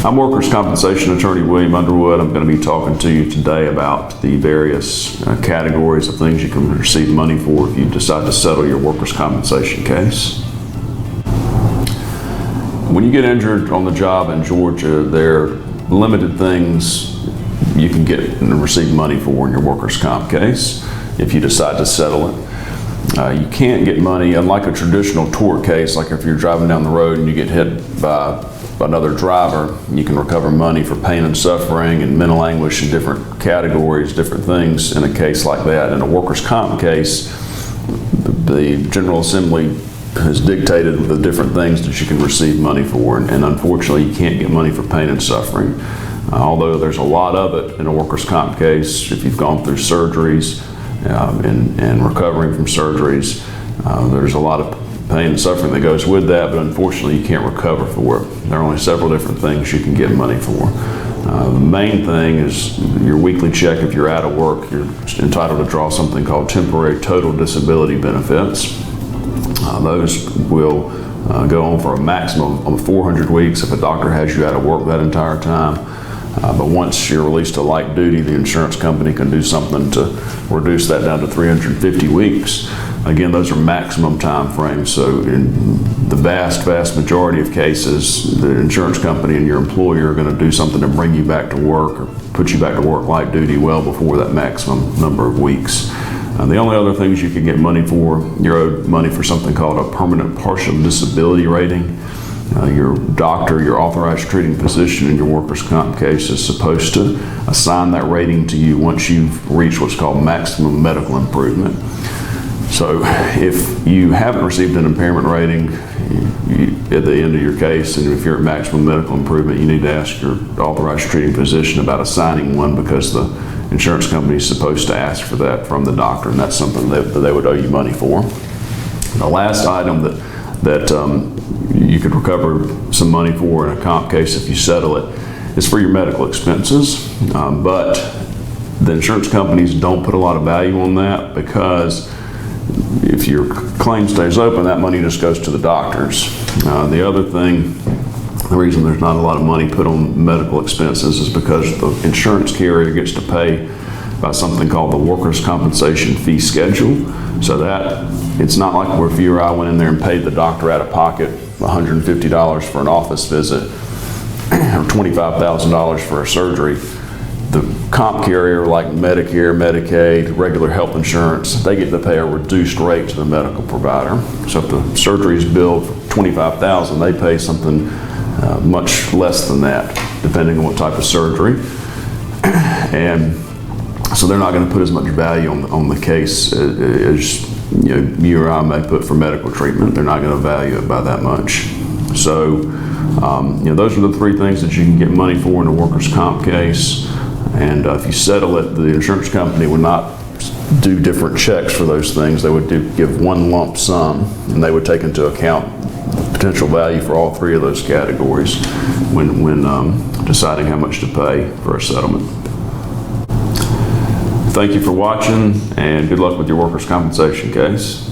I'm workers' compensation attorney William Underwood. I'm going to be talking to you today about the various categories of things you can receive money for if you decide to settle your workers' compensation case. When you get injured on the job in Georgia, there are limited things you can get and receive money for in your workers' comp case if you decide to settle it. You can't get money, unlike a traditional tort case, like if you're driving down the road and you get hit by another driver, you can recover money for pain and suffering and mental anguish in different categories, different things in a case like that. In a workers' comp case, the General Assembly has dictated the different things that you can receive money for, and unfortunately you can't get money for pain and suffering. Although there's a lot of it in a workers' comp case, if you've gone through surgeries and recovering from surgeries, there's a lot of pain and suffering that goes with that, but unfortunately you can't recover for it. There are only several different things you can get money for. The main thing is your weekly check. If you're out of work, you're entitled to draw something called temporary total disability benefits. Those will go on for a maximum of 400 weeks if a doctor has you out of work that entire time. But once you're released to light duty, the insurance company can do something to reduce that down to 350 weeks. Again, those are maximum time frames, so in the vast majority of cases, the insurance company and your employer are going to do something to bring you back to work or put you back to work light duty well before that maximum number of weeks. The only other things you can get money for, you're owed money for something called a permanent partial disability rating. Your doctor, your authorized treating physician in your workers' comp case is supposed to assign that rating to you once you've reached what's called maximum medical improvement. So if you haven't received an impairment rating at the end of your case, and if you're at maximum medical improvement, you need to ask your authorized treating physician about assigning one, because the insurance company is supposed to ask for that from the doctor, and that's something that they would owe you money for. The last item that you could recover some money for in a comp case if you settle it is for your medical expenses, but the insurance companies don't put a lot of value on that, because if your claim stays open, that money just goes to the doctors. The other thing, the reason there's not a lot of money put on medical expenses is because the insurance carrier gets to pay by something called the workers' compensation fee schedule. So that it's not like where if you or I went in there and paid the doctor out of pocket $150 for an office visit or $25,000 for a surgery. The comp carrier, like Medicare, Medicaid, regular health insurance, they get to pay a reduced rate to the medical provider. So if the surgery is billed for $25,000, they pay something much less than that, depending on what type of surgery. And so they're not going to put as much value on the case as you or I may put for medical treatment. They're not going to value it by that much. So those are the three things that you can get money for in a workers' comp case. And if you settle it, the insurance company would not do different checks for those things. They would give one lump sum, and they would take into account potential value for all three of those categories when deciding how much to pay for a settlement. Thank you for watching, and good luck with your workers' compensation case.